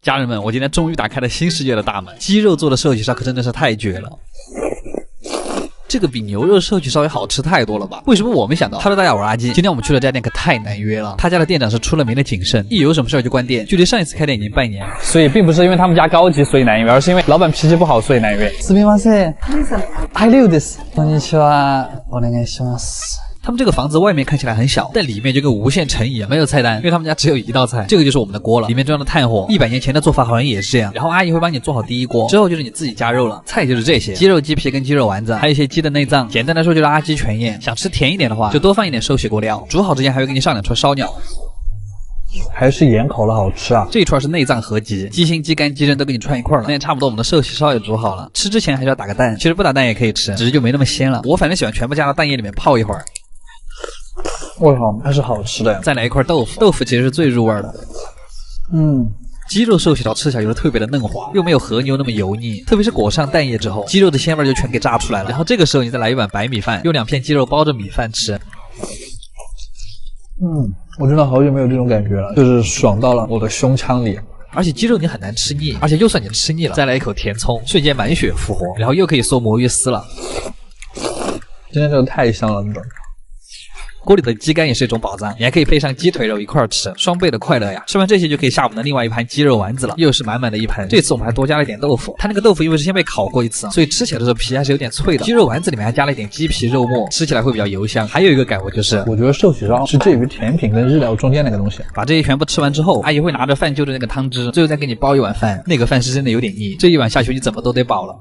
家人们，我今天终于打开了新世界的大门，鸡肉做的寿喜烧可真的是太绝了。这个比牛肉寿喜烧也好吃太多了吧？为什么我没想到 ？Hello， 大家好，我是阿基。今天我们去了这家店，可太难约了。他家的店长是出了名的谨慎，一有什么事儿就关店。距离上一次开店已经半年，所以并不是因为他们家高级所以难约，而是因为老板脾气不好所以难约。すみません。はい、レオです。こんにちは。お願いします。他们这个房子外面看起来很小，但里面就跟无限城一样，没有菜单，因为他们家只有一道菜，这个就是我们的锅了，里面装的炭火。100年前的做法好像也是这样，然后阿姨会帮你做好第一锅，之后就是你自己加肉了。菜就是这些：鸡肉、鸡皮跟鸡肉丸子，还有一些鸡的内脏。简单来说就是阿鸡全宴。想吃甜一点的话，就多放一点寿喜锅料。煮好之前还会给你上2串烧鸟。还是盐烤的好吃啊！这一串是内脏合集，鸡心、鸡肝、鸡胗都给你串一块了。那也差不多，我们的寿喜烧也煮好了。吃之前还是要打个蛋，其实不打蛋也可以吃，只是就没那么鲜了。我反正喜欢全部加到蛋液里面泡一会儿。我靠，还是好吃的呀！再来一块豆腐，豆腐其实是最入味的。鸡肉寿喜烧吃起来就是特别的嫩滑，又没有和牛那么油腻，特别是裹上蛋液之后，鸡肉的鲜味就全给炸出来了。然后这个时候你再来一碗白米饭，用2片鸡肉包着米饭吃。我真的好久没有这种感觉了，就是爽到了我的胸腔里。而且鸡肉你很难吃腻，而且就算你吃腻了，再来一口甜葱，瞬间满血复活，然后又可以嗦魔芋丝了。今天这个太香了，真的。锅里的鸡肝也是一种宝藏，你还可以配上鸡腿肉一块吃，双倍的快乐呀！吃完这些就可以下我们的另外一盘鸡肉丸子了，又是满满的一盘。这次我们还多加了一点豆腐，它那个豆腐因为是先被烤过一次，所以吃起来的时候皮还是有点脆的。鸡肉丸子里面还加了一点鸡皮肉末，吃起来会比较油香。还有一个感悟就是，我觉得寿喜烧是介于甜品跟日料中间那个东西。把这些全部吃完之后，阿姨会拿着饭就着那个汤汁，最后再给你包一碗饭。那个饭是真的有点腻，这一碗下去你怎么都得饱了。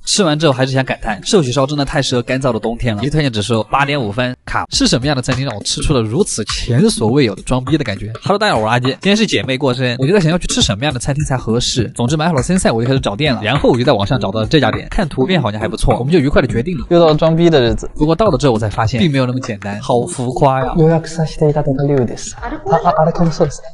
吃完之后还是想感叹，寿喜烧真的太适合干燥的冬天了。一个推荐指数8.5分，卡。是什么样的餐厅让我吃出了如此前所未有的装逼的感觉 ？Hello， 大家好，我是阿基。今天是姐妹过生，我就在想要去吃什么样的餐厅才合适。总之买好了参赛，我就开始找店了。然后我就在网上找到了这家店，看图片好像还不错，我们就愉快的决定了。又到了装逼的日子，不过到了之后我才发现，并没有那么简单，好浮夸呀。予約させていただいた料理です。あれこのそうですね。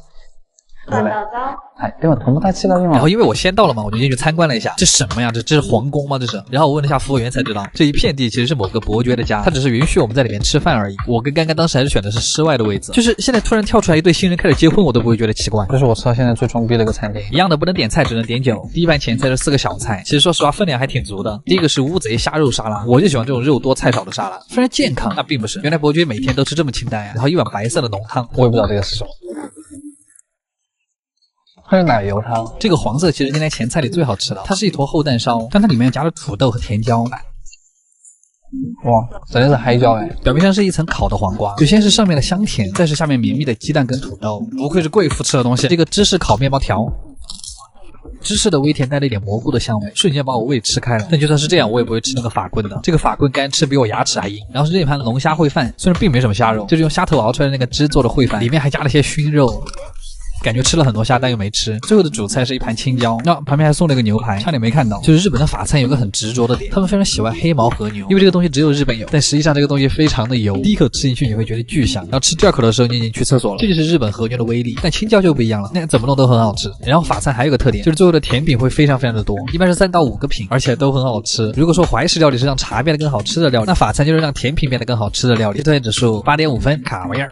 でも友達が今。然后因为我先到了嘛，我就进去参观了一下。这什么呀？这是皇宫吗？这是。然后我问了一下服务员才知道，这一片地其实是某个伯爵的家，他只是允许我们在里面吃饭而已。我跟刚刚当时还是选的是室外的位置，就是现在突然跳出来一对新人开始结婚，我都不会觉得奇怪。这是我吃到现在最装逼的一个餐厅，一样的不能点菜，只能点酒。第一盘前菜是4个小菜，其实说实话分量还挺足的。第一个是乌贼虾肉沙拉，我就喜欢这种肉多菜少的沙拉，虽然健康，那并不是。原来伯爵每天都吃这么清淡呀。然后一碗白色的浓汤，我也不知道这个是什么。它是奶油汤，这个黄色其实今天前菜里最好吃的，它是一坨厚蛋烧，但它里面加了土豆和甜椒。哇，真的是嗨椒哎！表面上是一层烤的黄瓜，就先是上面的香甜，再是下面绵密的鸡蛋跟土豆，不愧是贵妇吃的东西。这个芝士烤面包条，芝士的微甜带了一点蘑菇的香味，瞬间把我胃吃开了。但就算是这样，我也不会吃那个法棍的，这个法棍干吃比我牙齿还硬。然后是这盘龙虾烩饭，虽然并没什么虾肉，就是用虾头熬出来的那个汁做的烩饭，里面还加了些熏肉。感觉吃了很多虾，但又没吃。最后的主菜是一盘青椒，那旁边还送了一个牛排，差点没看到。就是日本的法餐有个很执着的点，他们非常喜欢黑毛和牛，因为这个东西只有日本有，但实际上这个东西非常的油，第一口吃进去你会觉得巨香，然后吃第2口的时候你已经去厕所了。这就是日本和牛的威力。但青椒就不一样了，那怎么弄都很好吃。然后法餐还有个特点，就是最后的甜品会非常的多，一般是3到5个品，而且都很好吃。如果说怀石料理是让茶变得更好吃的料理，那法餐就是让甜品变得更好吃的料理。推荐指数8.5分，卡玩意儿。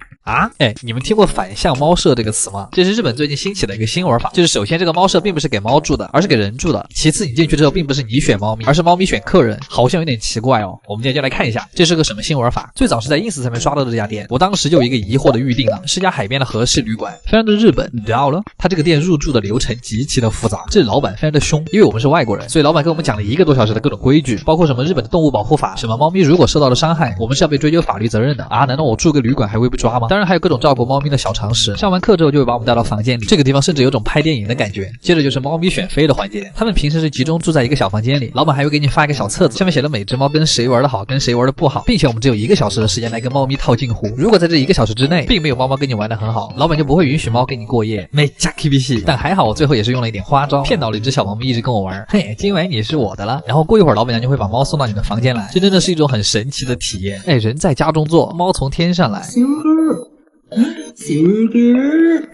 哎，你们听过反向猫舍这个词吗？这是日本最近兴起的一个新玩法，就是首先这个猫舍并不是给猫住的，而是给人住的。其次你进去之后并不是你选猫咪，而是猫咪选客人，好像有点奇怪哦。我们今天就来看一下这是个什么新玩法。最早是在 ins 上面刷到的这家店，我当时就有一个疑惑的预定了，是家海边的和式旅馆，非常的日本。你知道了，他这个店入住的流程极其的复杂，这老板非常的凶，因为我们是外国人，所以老板跟我们讲了1个多小时的各种规矩，包括什么日本的动物保护法，什么猫咪如果受到了伤害，我们是要被追究法律责任的啊！难道我住个旅馆还会被抓吗？当然还有各种照顾猫咪的小常识。上完课之后就会把我们带到房间里，这个地方甚至有种拍电影的感觉。接着就是猫咪选妃的环节，他们平时是集中住在一个小房间里，老板还会给你发一个小册子，上面写了每只猫跟谁玩的好，跟谁玩的不好，并且我们只有1个小时的时间来跟猫咪套近乎。如果在这1个小时之内并没有猫猫跟你玩的很好，老板就不会允许猫跟你过夜。没加 KBC， 但还好我最后也是用了一点花招，骗到了一只小猫咪一直跟我玩。嘿，今晚你是我的了。然后过一会儿老板娘就会把猫送到你的房间来，这真的是一种很神奇的体验。哎，人在家中坐，猫从天上来。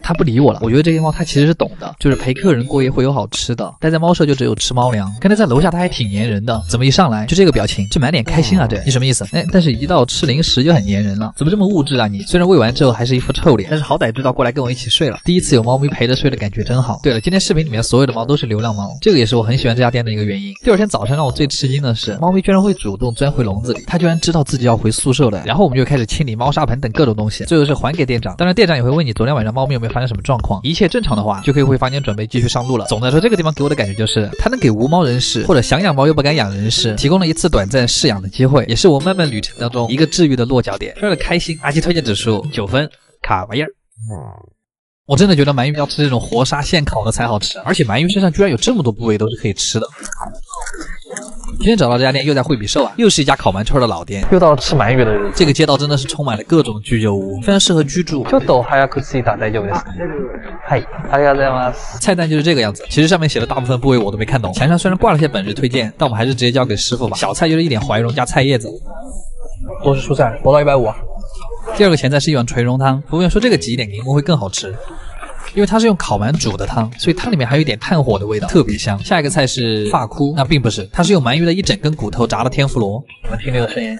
他不理我了，我觉得这些猫它其实是懂的，就是陪客人过夜会有好吃的，待在猫舍就只有吃猫粮。刚才在楼下他还挺粘人的，怎么一上来就这个表情，这满脸开心啊，这你什么意思？哎，但是一到吃零食就很粘人了，怎么这么物质啊你？虽然喂完之后还是一副臭脸，但是好歹知道过来跟我一起睡了。第一次有猫咪陪着睡的感觉真好。对了，今天视频里面所有的猫都是流浪猫，这个也是我很喜欢这家店的一个原因。第二天早上让我最吃惊的是，猫咪居然会主动钻回笼子里，它居然知道自己要回宿舍了。然后我们就开始清理猫砂盆等各种东西，最后是还给店长。当然店长也会问你昨天晚上猫咪有没有发生什么状况，一切正常的话就可以回房间准备继续上路了。总的来说，这个地方给我的感觉就是它能给无猫人士或者想养猫又不敢养人士提供了一次短暂试养的机会，也是我漫漫旅程当中一个治愈的落脚点。说的开心，阿基推荐指数9分，卡玩意儿。我真的觉得鳗鱼要吃这种活杀现烤的才好吃，而且鳗鱼身上居然有这么多部位都是可以吃的。今天找到这家店又在惠比寿啊，又是一家烤鳗串的老店，又到了吃鳗鱼的日子。这个街道真的是充满了各种居酒屋，非常适合居住。ちょっと早く着いた大丈夫です。はい、ありがとうございます。菜单就是这个样子，其实上面写的大部分部位我都没看懂。墙上虽然挂了些本日推荐，但我们还是直接交给师傅吧。小菜就是一点怀蓉加菜叶子，都是蔬菜，不到150啊。第二个前菜是一碗垂蓉汤，服务员说这个挤一点柠檬会更好吃。因为它是用烤鳗煮的汤，所以汤里面还有一点炭火的味道，特别香。下一个菜是发箍，那并不是，它是用鳗鱼的一整根骨头炸的天妇罗。你们听这个声音，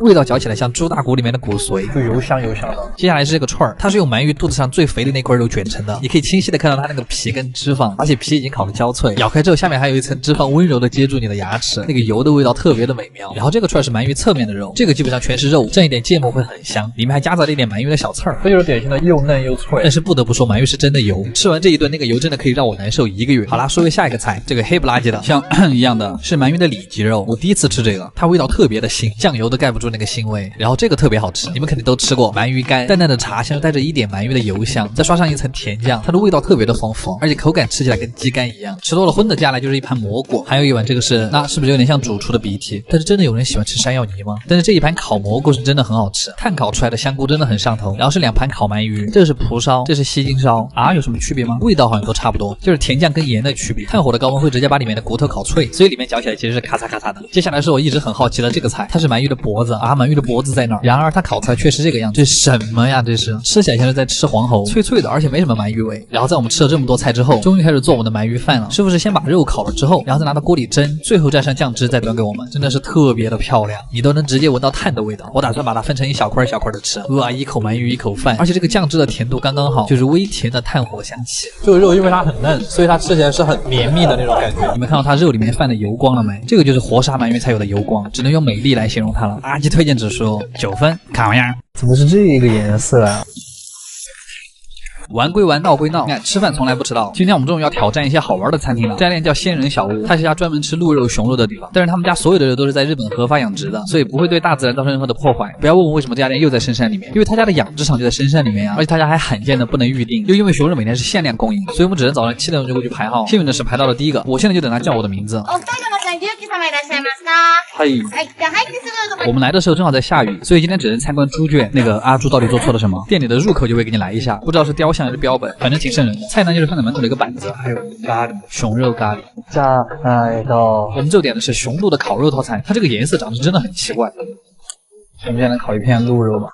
味道嚼起来像猪大骨里面的骨髓，就油香油香的。接下来是这个串儿，它是用鳗鱼肚子上最肥的那块肉卷成的，你可以清晰的看到它那个皮跟脂肪，而且皮已经烤得焦脆，咬开之后下面还有一层脂肪温柔的接住你的牙齿，那个油的味道特别的美妙。然后这个串是鳗鱼侧面的肉，这个基本上全是肉，蘸一点芥末会很香，里面还夹杂了一点鳗鱼的小刺儿，这就是典型的又嫩又脆。但是不得不说，鳗鱼是真的油，吃完这一顿那个油真的可以让我难受1个月。好啦，说回下一个菜，这个黑不拉几的像一样的是鳗鱼的里脊肉，我第一次吃这个，它味道特别的腥，酱油都盖不住那个腥味。然后这个特别好吃，你们肯定都吃过鳗鱼干，淡淡的茶香带着一点鳗鱼的油香，再刷上一层甜酱，它的味道特别的丰富，而且口感吃起来跟鸡肝一样。吃多了荤的，接下来就是一盘蘑菇，还有一碗这个是，那是不是有点像主厨的鼻涕？但是真的有人喜欢吃山药泥吗？但是这一盘烤蘑菇是真的很好吃，炭烤出来的香菇真的很上头。然后是2盘烤鳗鱼，这是蒲烧，这是西京烧啊，有什么区别吗？味道好像都差不多，就是甜酱跟盐的区别。炭火的高温会直接把里面的骨头烤脆，所以里面嚼起来其实是咔嚓咔嚓的。接下来是我一直很好奇的这个菜，它是鳗鱼的脖子啊，鳗鱼的脖子在哪儿？然而它烤出来却是这个样子，这是什么呀？这是吃起来像是在吃黄喉，脆脆的，而且没什么鳗鱼味。然后在我们吃了这么多菜之后，终于开始做我们的鳗鱼饭了。师傅是先把肉烤了之后，然后再拿到锅里蒸，最后蘸上酱汁再端给我们，真的是特别的漂亮，你都能直接闻到炭的味道。我打算把它分成一小块一小块的吃，哇，一口鳗鱼一口饭，而且这个酱汁的甜度刚刚好，就是微甜的炭火香气。这个肉因为它很嫩，所以它吃起来是很绵密的那种感觉。你们看到它肉里面泛的油光了没？这个就是活杀鳗鱼才有的油光，只能用美丽来形容它了。阿基推荐指数9分，卡玩意儿。怎么是这个颜色啊？玩归玩，闹归闹，你看吃饭从来不迟到。今天我们终于要挑战一些好玩的餐厅了。这家店叫仙人小屋，它是家专门吃鹿肉、熊肉的地方，但是他们家所有的肉都是在日本合法养殖的，所以不会对大自然造成任何的破坏。不要问我为什么这家店又在深山里面，因为他家的养殖场就在深山里面呀，而且他家还罕见的不能预定，又因为熊肉每天是限量供应，所以我们只能早上7点钟就过去排号。幸运的是排到了第一个，我现在就等他叫我的名字。嘿，我们来的时候正好在下雨，所以今天只能参观猪圈。那个阿朱到底做错了什么？店里的入口就会给你来一下，不知道是雕像还是标本，反正挺瘆人的。菜单就是放在门口的一个板子，还有咖喱，熊肉咖喱。我们就点的是雄鹿的烤肉套餐，它这个颜色长得真的很奇怪。我们现在来烤一片鹿肉吧。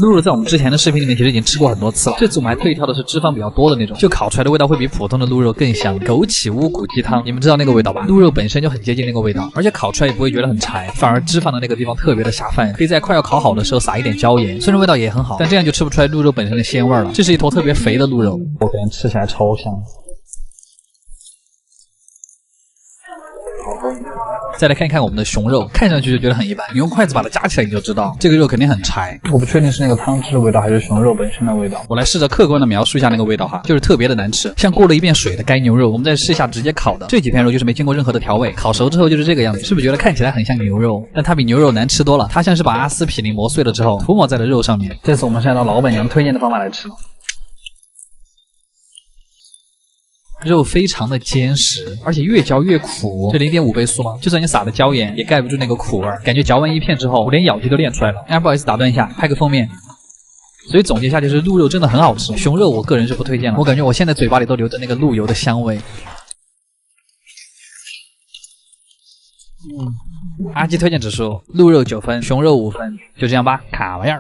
鹿肉在我们之前的视频里面其实已经吃过很多次了，这次我们还特意挑的是脂肪比较多的那种，就烤出来的味道会比普通的鹿肉更香。枸杞乌骨鸡汤，你们知道那个味道吧？鹿肉本身就很接近那个味道，而且烤出来也不会觉得很柴，反而脂肪的那个地方特别的下饭，可以在快要烤好的时候撒一点椒盐，虽然味道也很好，但这样就吃不出来鹿肉本身的鲜味了。这是一坨特别肥的鹿肉，我感觉吃起来超香。再来看一看我们的熊肉，看上去就觉得很一般，你用筷子把它夹起来你就知道这个肉肯定很柴。我不确定是那个汤汁的味道还是熊肉本身的味道。我来试着客观的描述一下那个味道哈，就是特别的难吃，像过了一遍水的该牛肉。我们再试一下直接烤的，这几片肉就是没经过任何的调味，烤熟之后就是这个样子，是不是觉得看起来很像牛肉？但它比牛肉难吃多了，它像是把阿司匹林磨碎了之后涂抹在了肉上面。这次我们是按照老板娘推荐的方法来吃了。肉非常的坚实，而且越嚼越苦，这0.5倍速吗？就算你撒了椒盐也盖不住那个苦味，感觉嚼完一片之后我连咬肌都练出来了。不好意思打断一下，拍个封面。所以总结一下就是鹿肉真的很好吃，熊肉我个人是不推荐了，我感觉我现在嘴巴里都留着那个鹿油的香味。阿基推荐指数：鹿肉9分，熊肉5分。就这样吧，卡玩意儿。